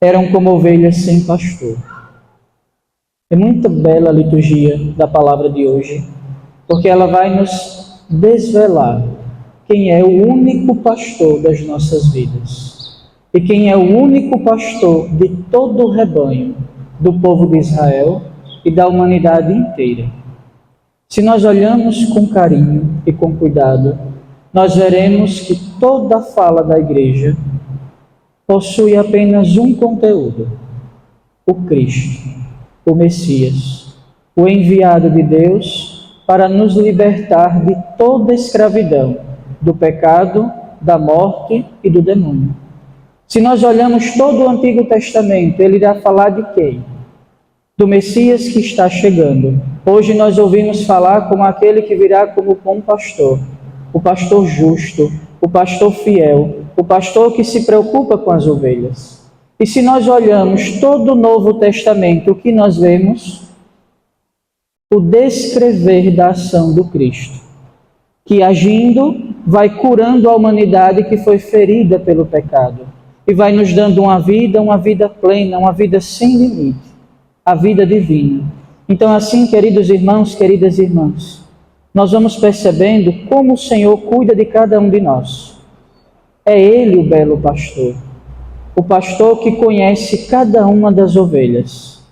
eram como ovelhas sem pastor. É muito bela a liturgia da palavra de hoje, porque ela vai nos desvelar quem é o único pastor das nossas vidas e quem é o único pastor de todo o rebanho do povo de Israel e da humanidade inteira. Se nós olhamos com carinho e com cuidado, nós veremos que toda a fala da igreja possui apenas um conteúdo: o Cristo, o Messias, o enviado de Deus para nos libertar de toda escravidão, do pecado, da morte e do demônio. Se nós olhamos todo o Antigo Testamento, ele irá falar de quem? Do Messias que está chegando. Hoje nós ouvimos falar como aquele que virá como bom pastor, o pastor justo, o pastor fiel, o pastor que se preocupa com as ovelhas. E se nós olhamos todo o Novo Testamento, o que nós vemos? O descrever da ação do Cristo, que agindo vai curando a humanidade que foi ferida pelo pecado e vai nos dando uma vida plena, uma vida sem limite, a vida divina. Então assim, queridos irmãos, queridas irmãs, nós vamos percebendo como o Senhor cuida de cada um de nós. É Ele o belo pastor, o pastor que conhece cada uma das ovelhas,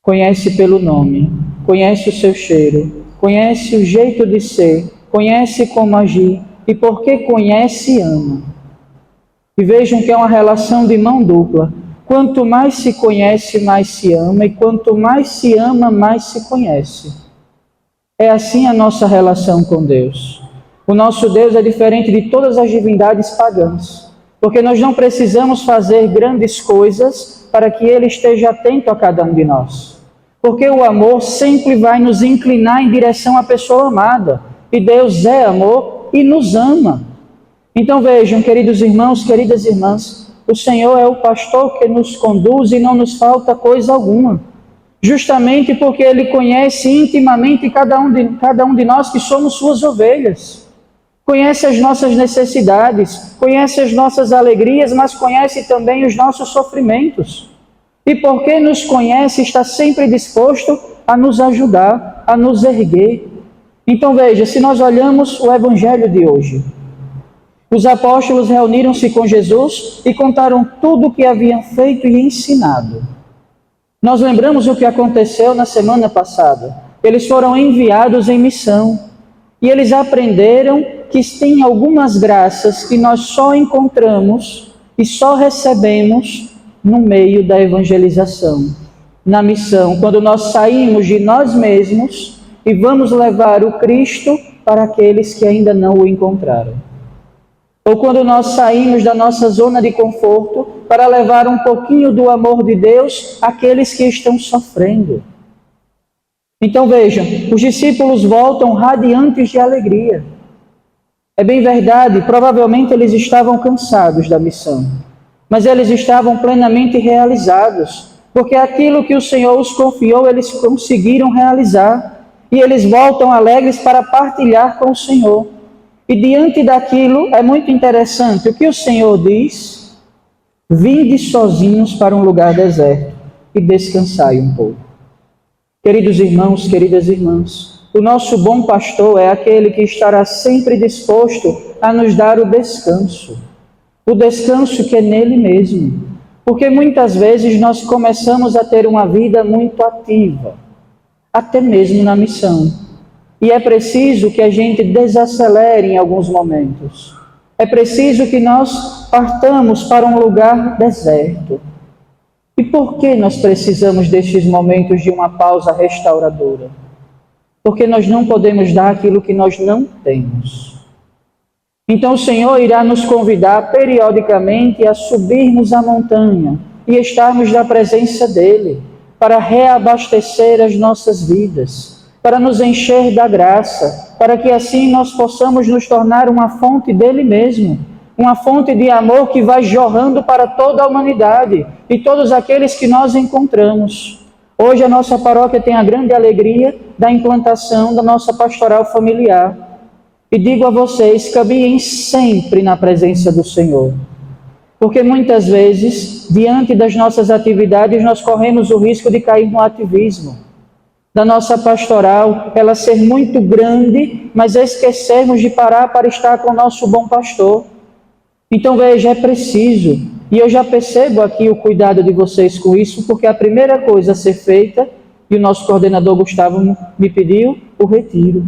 conhece pelo nome, conhece o seu cheiro, conhece o jeito de ser, conhece como agir, e porque conhece, ama. E vejam que é uma relação de mão dupla. Quanto mais se conhece, mais se ama, e quanto mais se ama, mais se conhece. É assim a nossa relação com Deus. O nosso Deus é diferente de todas as divindades pagãs, porque nós não precisamos fazer grandes coisas para que Ele esteja atento a cada um de nós. Porque o amor sempre vai nos inclinar em direção à pessoa amada. E Deus é amor e nos ama. Então vejam, queridos irmãos, queridas irmãs, o Senhor é o pastor que nos conduz e não nos falta coisa alguma. Justamente porque Ele conhece intimamente cada um de nós que somos suas ovelhas. Conhece as nossas necessidades, conhece as nossas alegrias, mas conhece também os nossos sofrimentos. E porque nos conhece, está sempre disposto a nos ajudar, a nos erguer. Então veja, se nós olhamos o Evangelho de hoje, os apóstolos reuniram-se com Jesus e contaram tudo o que haviam feito e ensinado. Nós lembramos o que aconteceu na semana passada. Eles foram enviados em missão e eles aprenderam que tem algumas graças que nós só encontramos e só recebemos no meio da evangelização, na missão, quando nós saímos de nós mesmos e vamos levar o Cristo para aqueles que ainda não o encontraram. Ou quando nós saímos da nossa zona de conforto para levar um pouquinho do amor de Deus àqueles que estão sofrendo. Então vejam, os discípulos voltam radiantes de alegria. É bem verdade, provavelmente eles estavam cansados da missão, mas eles estavam plenamente realizados, porque aquilo que o Senhor os confiou, eles conseguiram realizar, e eles voltam alegres para partilhar com o Senhor. E diante daquilo, é muito interessante, o que o Senhor diz: vinde sozinhos para um lugar deserto e descansai um pouco. Queridos irmãos, queridas irmãs, o nosso bom pastor é aquele que estará sempre disposto a nos dar o descanso que é nele mesmo. Porque muitas vezes nós começamos a ter uma vida muito ativa, até mesmo na missão. E é preciso que a gente desacelere em alguns momentos. É preciso que nós partamos para um lugar deserto. E por que nós precisamos destes momentos de uma pausa restauradora? Porque nós não podemos dar aquilo que nós não temos. Então o Senhor irá nos convidar periodicamente a subirmos a montanha e estarmos na presença dEle, para reabastecer as nossas vidas, para nos encher da graça, para que assim nós possamos nos tornar uma fonte dEle mesmo, uma fonte de amor que vai jorrando para toda a humanidade e todos aqueles que nós encontramos. Hoje a nossa paróquia tem a grande alegria da implantação da nossa pastoral familiar. E digo a vocês, caminhem sempre na presença do Senhor, porque muitas vezes diante das nossas atividades, nós corremos o risco de cair no ativismo. Da nossa pastoral, ela ser muito grande, mas esquecermos de parar para estar com o nosso bom pastor. Então veja, é preciso, e eu já percebo aqui o cuidado de vocês com isso, porque a primeira coisa a ser feita, e o nosso coordenador Gustavo me pediu, o retiro.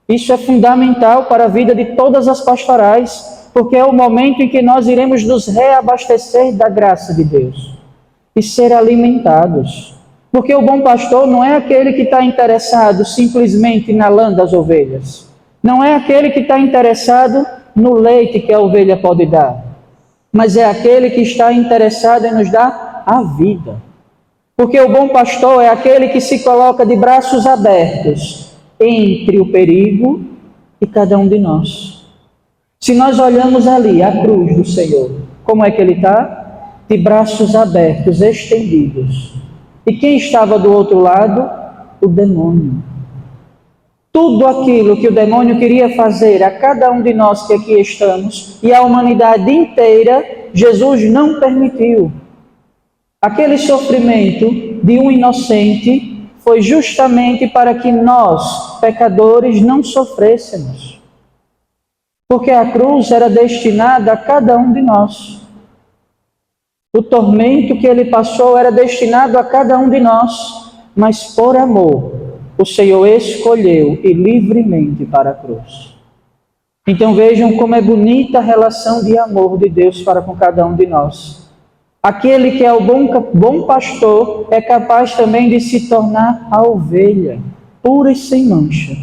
Isso é fundamental para a vida de todas as pastorais, porque é o momento em que nós iremos nos reabastecer da graça de Deus e ser alimentados. Porque o bom pastor não é aquele que está interessado simplesmente na lã das ovelhas, não é aquele que está interessado no leite que a ovelha pode dar, mas é aquele que está interessado em nos dar a vida. Porque o bom pastor é aquele que se coloca de braços abertos entre o perigo e cada um de nós. Se nós olhamos ali a cruz do Senhor, como é que ele está? De braços abertos, estendidos. E quem estava do outro lado? O demônio. Tudo aquilo que o demônio queria fazer a cada um de nós que aqui estamos e a humanidade inteira, Jesus não permitiu. Aquele sofrimento de um inocente foi justamente para que nós, pecadores, não sofrêssemos. Porque a cruz era destinada a cada um de nós. O tormento que ele passou era destinado a cada um de nós, mas por amor, o Senhor escolheu ir livremente para a cruz. Então vejam como é bonita a relação de amor de Deus para com cada um de nós. Aquele que é o bom pastor é capaz também de se tornar a ovelha, pura e sem mancha,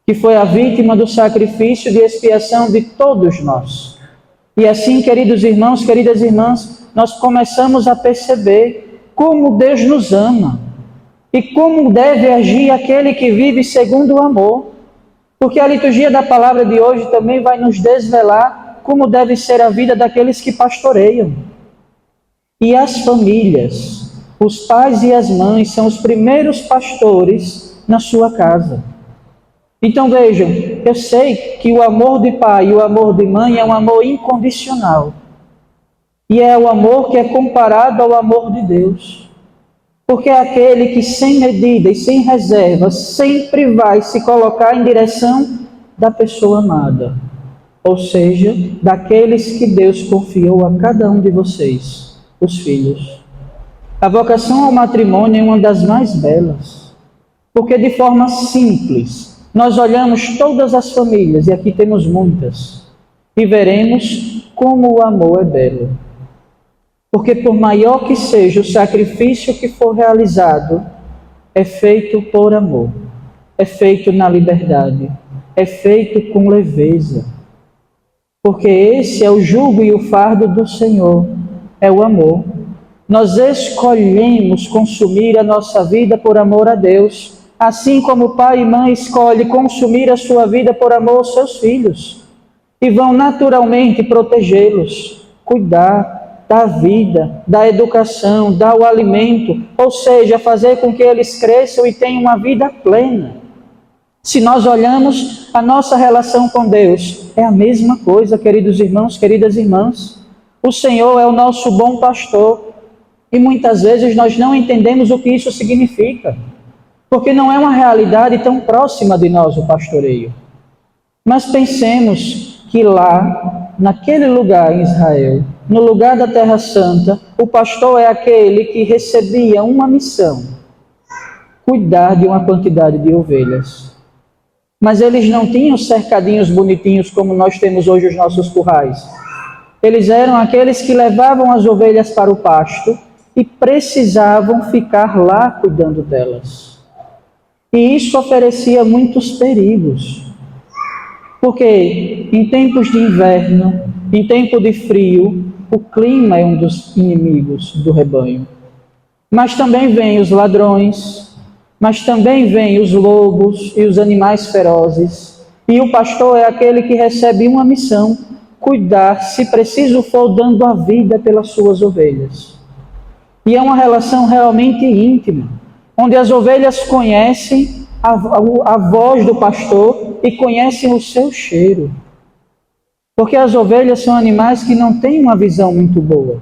que foi a vítima do sacrifício de expiação de todos nós. E assim, queridos irmãos, queridas irmãs, nós começamos a perceber como Deus nos ama e como deve agir aquele que vive segundo o amor. Porque a liturgia da palavra de hoje também vai nos desvelar como deve ser a vida daqueles que pastoreiam. E as famílias, os pais e as mães são os primeiros pastores na sua casa. Então vejam, eu sei que o amor de pai e o amor de mãe é um amor incondicional. E é o amor que é comparado ao amor de Deus. Porque é aquele que sem medida e sem reserva sempre vai se colocar em direção da pessoa amada. Ou seja, daqueles que Deus confiou a cada um de vocês, os filhos. A vocação ao matrimônio é uma das mais belas. Porque de forma simples, nós olhamos todas as famílias, e aqui temos muitas, e veremos como o amor é belo. Porque por maior que seja o sacrifício que for realizado, é feito por amor, é feito na liberdade, é feito com leveza. Porque esse é o jugo e o fardo do Senhor, é o amor. Nós escolhemos consumir a nossa vida por amor a Deus, assim como pai e mãe escolhem consumir a sua vida por amor aos seus filhos, e vão naturalmente protegê-los, cuidar, da vida, da educação, dar o alimento, ou seja, fazer com que eles cresçam e tenham uma vida plena. Se nós olhamos a nossa relação com Deus, é a mesma coisa, queridos irmãos, queridas irmãs. O Senhor é o nosso bom pastor e muitas vezes nós não entendemos o que isso significa, porque não é uma realidade tão próxima de nós o pastoreio. Mas pensemos que lá, naquele lugar em Israel, no lugar da Terra Santa, o pastor é aquele que recebia uma missão, cuidar de uma quantidade de ovelhas. Mas eles não tinham cercadinhos bonitinhos como nós temos hoje os nossos currais. Eles eram aqueles que levavam as ovelhas para o pasto e precisavam ficar lá cuidando delas. E isso oferecia muitos perigos. Porque em tempos de inverno, em tempo de frio, o clima é um dos inimigos do rebanho. Mas também vêm os ladrões, mas também vêm os lobos e os animais ferozes. E o pastor é aquele que recebe uma missão, cuidar, se preciso for, dando a vida pelas suas ovelhas. E é uma relação realmente íntima, onde as ovelhas conhecem a voz do pastor e conhecem o seu cheiro. Porque as ovelhas são animais que não têm uma visão muito boa.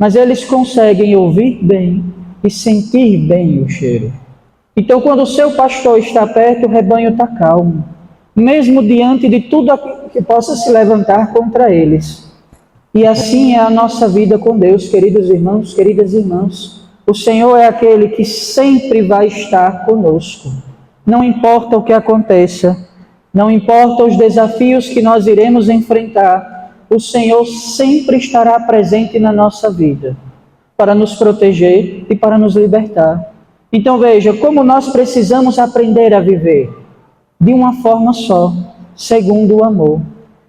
mas eles conseguem ouvir bem e sentir bem o cheiro. Então, quando o seu pastor está perto, o rebanho está calmo, mesmo diante de tudo que possa se levantar contra eles. E assim é a nossa vida com Deus, queridos irmãos, queridas irmãs. O Senhor é aquele que sempre vai estar conosco. Não importa o que aconteça, não importa os desafios que nós iremos enfrentar, o Senhor sempre estará presente na nossa vida, para nos proteger e para nos libertar. Então veja, como nós precisamos aprender a viver de uma forma só, segundo o amor.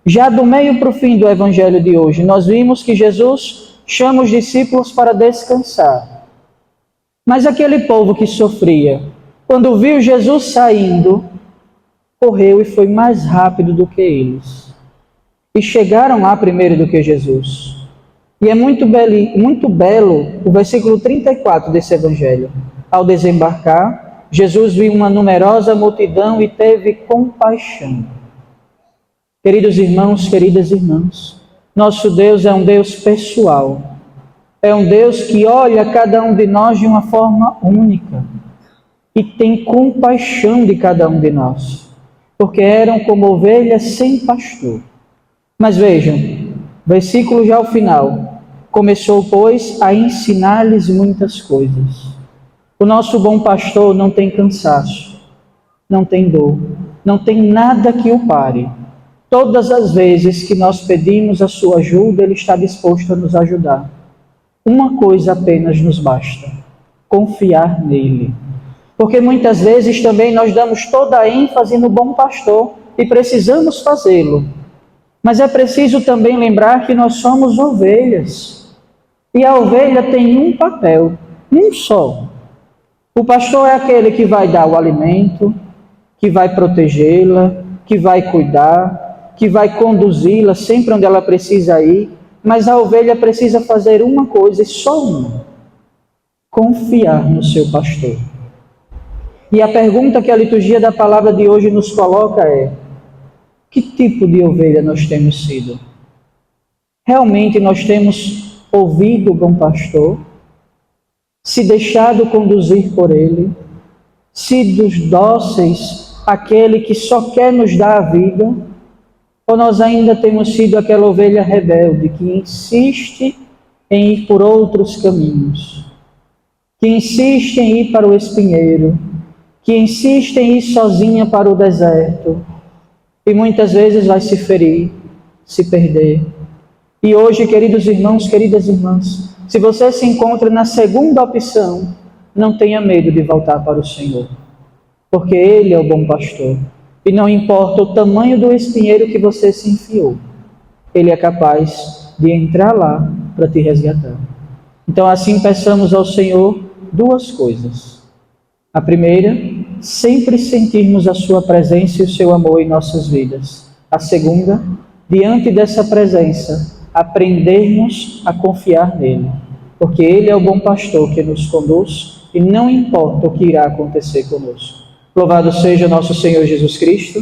Já do meio para o fim do Evangelho de hoje, nós vimos que Jesus chama os discípulos para descansar. Mas aquele povo que sofria, quando viu Jesus saindo, correu e foi mais rápido do que eles. E chegaram lá primeiro do que Jesus. E é muito belo o versículo 34 desse Evangelho. Ao desembarcar, Jesus viu uma numerosa multidão e teve compaixão. Queridos irmãos, queridas irmãs, nosso Deus é um Deus pessoal. É um Deus que olha cada um de nós de uma forma única e tem compaixão de cada um de nós, porque eram como ovelhas sem pastor. Mas vejam, versículo já ao final, começou, pois, a ensinar-lhes muitas coisas. O nosso bom pastor não tem cansaço, não tem dor, não tem nada que o pare. Todas as vezes que nós pedimos a sua ajuda, Ele está disposto a nos ajudar. Uma coisa apenas nos basta: confiar nele. Porque muitas vezes também nós damos toda a ênfase no bom pastor e precisamos fazê-lo. Mas é preciso também lembrar que nós somos ovelhas. E a ovelha tem um papel, um só. O pastor é aquele que vai dar o alimento, que vai protegê-la, que vai cuidar, que vai conduzi-la sempre onde ela precisa ir. Mas a ovelha precisa fazer uma coisa, e só uma: confiar no seu pastor. E a pergunta que a liturgia da palavra de hoje nos coloca é: que tipo de ovelha nós temos sido? Realmente nós temos ouvido o bom pastor? Se deixado conduzir por ele? Sido dóceis àquele que só quer nos dar a vida? Ou nós ainda temos sido aquela ovelha rebelde que insiste em ir por outros caminhos, que insiste em ir para o espinheiro, que insiste em ir sozinha para o deserto, e muitas vezes vai se ferir, se perder. E hoje, queridos irmãos, queridas irmãs, se você se encontra na segunda opção, não tenha medo de voltar para o Senhor, porque Ele é o bom pastor. E não importa o tamanho do espinheiro que você se enfiou, Ele é capaz de entrar lá para te resgatar. Então assim peçamos ao Senhor duas coisas. A primeira, sempre sentirmos a sua presença e o seu amor em nossas vidas. A segunda, diante dessa presença, aprendermos a confiar nele, porque Ele é o bom pastor que nos conduz e não importa o que irá acontecer conosco. Louvado seja nosso Senhor Jesus Cristo.